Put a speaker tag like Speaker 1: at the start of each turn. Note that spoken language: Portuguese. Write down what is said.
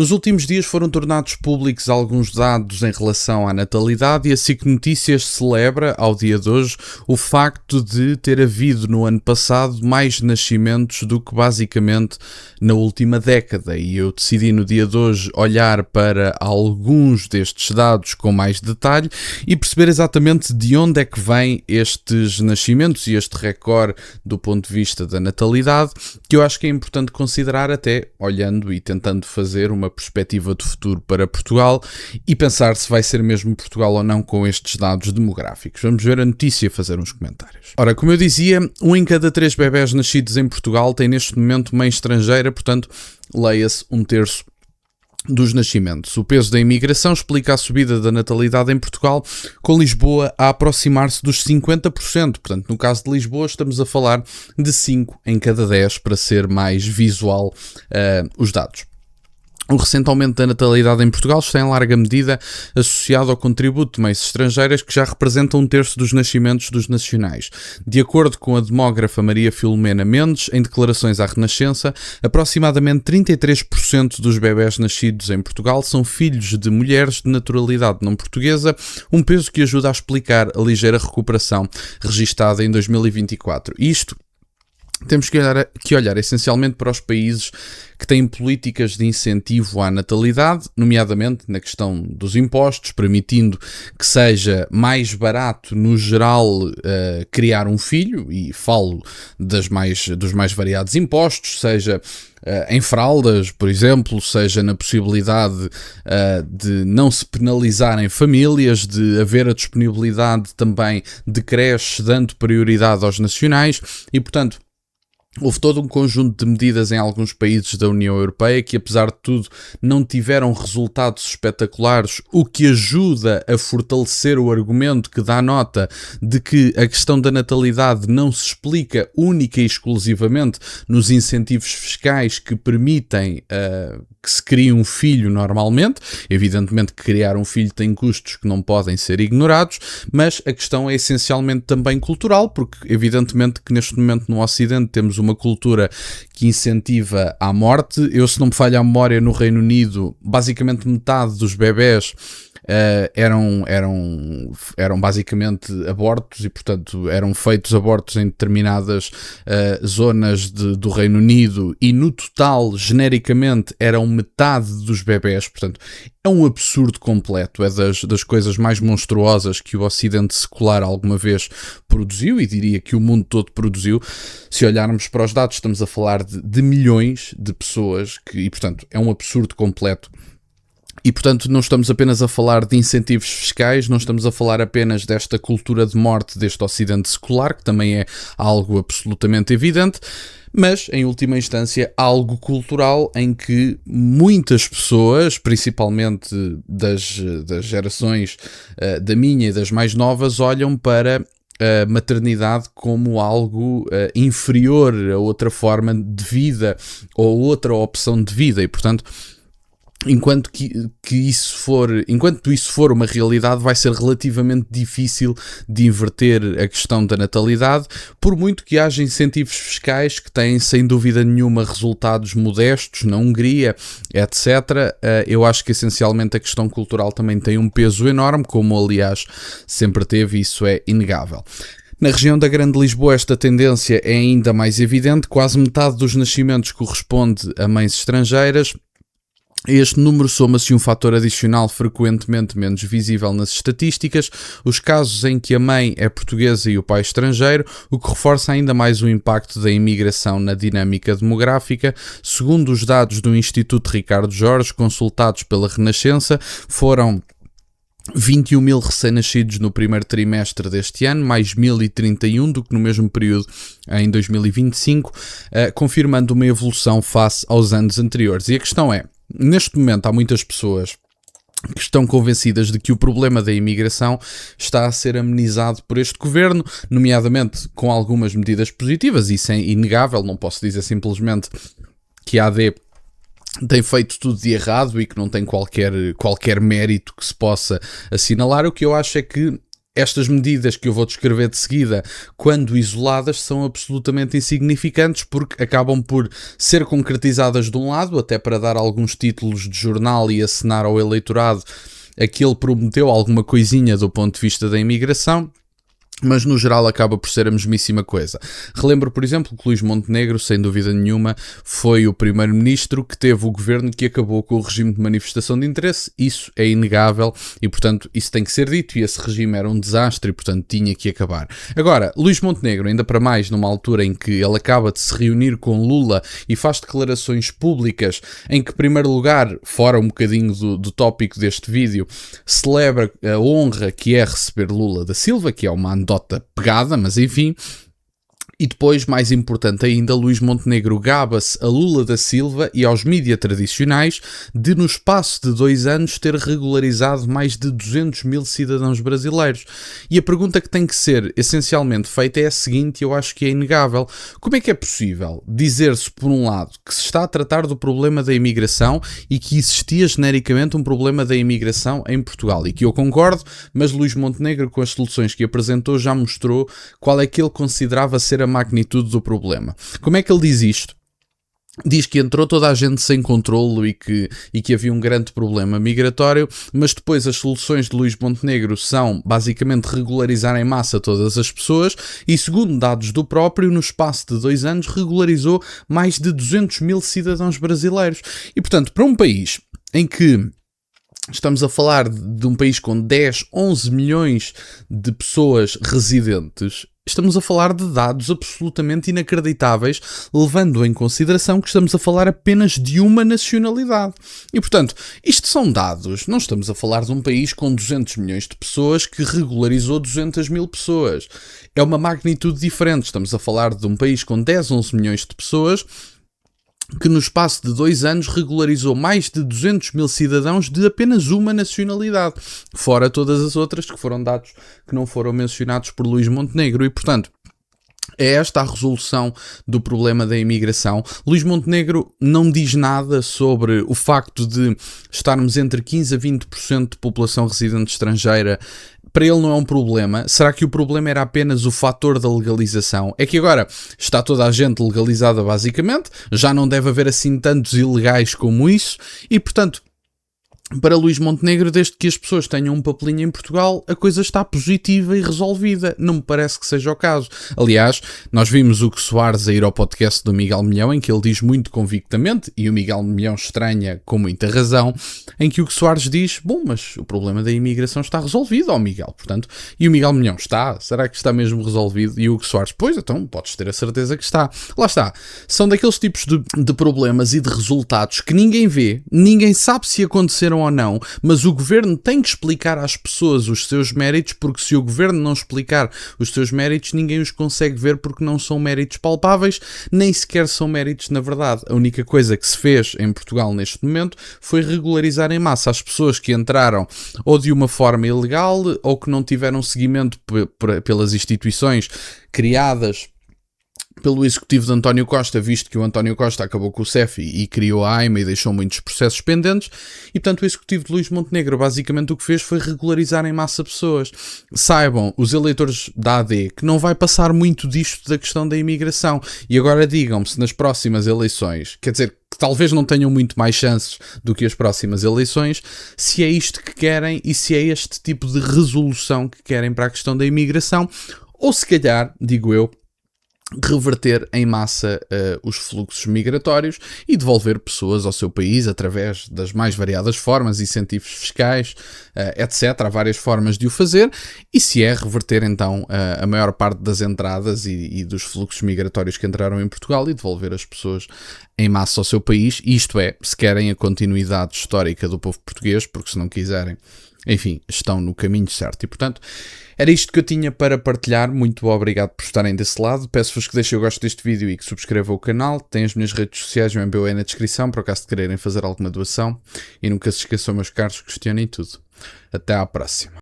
Speaker 1: Nos últimos dias foram tornados públicos alguns dados em relação à natalidade e a SIC Notícias celebra, ao dia de hoje, o facto de ter havido no ano passado mais nascimentos do que basicamente na última década. E eu decidi no dia de hoje olhar para alguns destes dados com mais detalhe e perceber exatamente de onde é que vêm estes nascimentos e este recorde do ponto de vista da natalidade, que eu acho que é importante considerar até olhando e tentando fazer uma perspectiva de futuro para Portugal e pensar se vai ser mesmo Portugal ou não com estes dados demográficos. Vamos ver a notícia e fazer uns comentários. Ora, como eu dizia, 1 em cada 3 bebés nascidos em Portugal tem neste momento mãe estrangeira, portanto, leia-se 1/3 dos nascimentos. O peso da imigração explica a subida da natalidade em Portugal, com Lisboa a aproximar-se dos 50%. Portanto, no caso de Lisboa, estamos a falar de 5 em cada 10, para ser mais visual os dados. O recente aumento da natalidade em Portugal está em larga medida associado ao contributo de mães estrangeiras, que já representam 1/3 dos nascimentos dos nacionais. De acordo com a demógrafa Maria Filomena Mendes, em declarações à Renascença, aproximadamente 33% dos bebés nascidos em Portugal são filhos de mulheres de naturalidade não portuguesa, um peso que ajuda a explicar a ligeira recuperação registada em 2024. Isto temos que olhar essencialmente para os países que têm políticas de incentivo à natalidade, nomeadamente na questão dos impostos, permitindo que seja mais barato, no geral, criar um filho, e falo dos mais variados impostos, seja em fraldas, por exemplo, seja na possibilidade de não se penalizarem famílias, de haver a disponibilidade também de creches, dando prioridade aos nacionais, e, portanto, houve todo um conjunto de medidas em alguns países da União Europeia que, apesar de tudo, não tiveram resultados espetaculares, o que ajuda a fortalecer o argumento que dá nota de que a questão da natalidade não se explica única e exclusivamente nos incentivos fiscais que permitem que se crie um filho normalmente. Evidentemente que criar um filho tem custos que não podem ser ignorados, mas a questão é essencialmente também cultural, porque evidentemente que neste momento no Ocidente temos uma cultura que incentiva à morte. Eu, se não me falha a memória, no Reino Unido, basicamente metade dos bebés eram basicamente abortos e, portanto, eram feitos abortos em determinadas zonas do Reino Unido, e no total, genericamente, eram metade dos bebés. Portanto, é um absurdo completo, é das coisas mais monstruosas que o Ocidente secular alguma vez produziu, e diria que o mundo todo produziu. Se olharmos para os dados, estamos a falar de milhões de pessoas, e, portanto, é um absurdo completo. E, portanto, não estamos apenas a falar de incentivos fiscais, não estamos a falar apenas desta cultura de morte deste Ocidente secular, que também é algo absolutamente evidente, mas, em última instância, algo cultural em que muitas pessoas, principalmente das gerações da minha e das mais novas, olham para a maternidade como algo inferior a outra forma de vida ou outra opção de vida, e, portanto, enquanto isso for uma realidade, vai ser relativamente difícil de inverter a questão da natalidade, por muito que haja incentivos fiscais que têm sem dúvida nenhuma resultados modestos na Hungria, etc. Eu acho que essencialmente a questão cultural também tem um peso enorme, como aliás sempre teve, isso é inegável. Na região da Grande Lisboa, esta tendência é ainda mais evidente. Quase metade dos nascimentos corresponde a mães estrangeiras. A este número soma-se um fator adicional frequentemente menos visível nas estatísticas: os casos em que a mãe é portuguesa e o pai estrangeiro, o que reforça ainda mais o impacto da imigração na dinâmica demográfica. Segundo os dados do Instituto Ricardo Jorge, consultados pela Renascença, foram 21 mil recém-nascidos no primeiro trimestre deste ano, mais 1.031 do que no mesmo período em 2025, confirmando uma evolução face aos anos anteriores. E a questão é, neste momento há muitas pessoas que estão convencidas de que o problema da imigração está a ser amenizado por este governo, nomeadamente com algumas medidas positivas. Isso é inegável, não posso dizer simplesmente que a AD tem feito tudo de errado e que não tem qualquer mérito que se possa assinalar. O que eu acho é que estas medidas que eu vou descrever de seguida, quando isoladas, são absolutamente insignificantes porque acabam por ser concretizadas de um lado, até para dar alguns títulos de jornal e acenar ao eleitorado que ele prometeu alguma coisinha do ponto de vista da imigração, mas no geral acaba por ser a mesmíssima coisa. Relembro, por exemplo, que Luís Montenegro, sem dúvida nenhuma, foi o primeiro-ministro que teve o governo que acabou com o regime de manifestação de interesse. Isso é inegável e, portanto, isso tem que ser dito, e esse regime era um desastre e, portanto, tinha que acabar. Agora, Luís Montenegro, ainda para mais numa altura em que ele acaba de se reunir com Lula e faz declarações públicas em que, em primeiro lugar, fora um bocadinho do tópico deste vídeo, celebra a honra que é receber Lula da Silva, que é uma anedota pegada, mas enfim. E depois, mais importante ainda, Luís Montenegro gaba-se a Lula da Silva e aos mídia tradicionais de, no espaço de 2 anos, ter regularizado mais de 200 mil cidadãos brasileiros. E a pergunta que tem que ser essencialmente feita é a seguinte, e eu acho que é inegável. Como é que é possível dizer-se, por um lado, que se está a tratar do problema da imigração e que existia genericamente um problema da imigração em Portugal? E que eu concordo, mas Luís Montenegro, com as soluções que apresentou, já mostrou qual é que ele considerava ser a magnitude do problema. Como é que ele diz isto? Diz que entrou toda a gente sem controlo e que havia um grande problema migratório, mas depois as soluções de Luís Montenegro são basicamente regularizar em massa todas as pessoas e, segundo dados do próprio, no espaço de 2 anos regularizou mais de 200 mil cidadãos brasileiros. E, portanto, para um país em que estamos a falar de um país com 10, 11 milhões de pessoas residentes, estamos a falar de dados absolutamente inacreditáveis, levando em consideração que estamos a falar apenas de uma nacionalidade. E, portanto, isto são dados. Não estamos a falar de um país com 200 milhões de pessoas que regularizou 200 mil pessoas. É uma magnitude diferente. Estamos a falar de um país com 10, 11 milhões de pessoas que no espaço de 2 anos regularizou mais de 200 mil cidadãos de apenas uma nacionalidade, fora todas as outras que foram dados que não foram mencionados por Luís Montenegro. E, portanto, é esta a resolução do problema da imigração. Luís Montenegro não diz nada sobre o facto de estarmos entre 15% a 20% de população residente estrangeira. Para ele não é um problema. Será que o problema era apenas o fator da legalização? É que agora está toda a gente legalizada basicamente, já não deve haver assim tantos ilegais como isso e, portanto, para Luís Montenegro, desde que as pessoas tenham um papelinho em Portugal, a coisa está positiva e resolvida. Não me parece que seja o caso. Aliás, nós vimos o Hugo Soares a ir ao podcast do Miguel Milhão, em que ele diz muito convictamente, e o Miguel Milhão estranha com muita razão, em que o Hugo Soares diz, bom, mas o problema da imigração está resolvido, ó Miguel, portanto, e o Miguel Milhão está, será que está mesmo resolvido? E o Hugo Soares, pois, então, podes ter a certeza que está. Lá está. São daqueles tipos de problemas e de resultados que ninguém vê, ninguém sabe se aconteceram ou não, mas o governo tem que explicar às pessoas os seus méritos, porque se o governo não explicar os seus méritos, ninguém os consegue ver porque não são méritos palpáveis, nem sequer são méritos na verdade. A única coisa que se fez em Portugal neste momento foi regularizar em massa as pessoas que entraram ou de uma forma ilegal ou que não tiveram seguimento pelas instituições criadas pelo executivo de António Costa, visto que o António Costa acabou com o CEF e criou a AIMA e deixou muitos processos pendentes, e portanto o executivo de Luís Montenegro basicamente o que fez foi regularizar em massa pessoas. Saibam, os eleitores da AD, que não vai passar muito disto da questão da imigração, e agora digam-me se nas próximas eleições, quer dizer, que talvez não tenham muito mais chances do que as próximas eleições, se é isto que querem e se é este tipo de resolução que querem para a questão da imigração, ou se calhar, digo eu, reverter em massa os fluxos migratórios e devolver pessoas ao seu país através das mais variadas formas, incentivos fiscais, etc. Há várias formas de o fazer, e se é reverter então a maior parte das entradas e dos fluxos migratórios que entraram em Portugal e devolver as pessoas em massa ao seu país, isto é, se querem a continuidade histórica do povo português, porque se não quiserem, enfim, estão no caminho certo. E portanto, era isto que eu tinha para partilhar. Muito obrigado por estarem desse lado. Peço-vos que deixem o gosto deste vídeo e que subscrevam o canal. Tem as minhas redes sociais, o MBA na descrição, por acaso de quererem fazer alguma doação. E nunca se esqueçam, meus caros, questionem tudo. Até à próxima.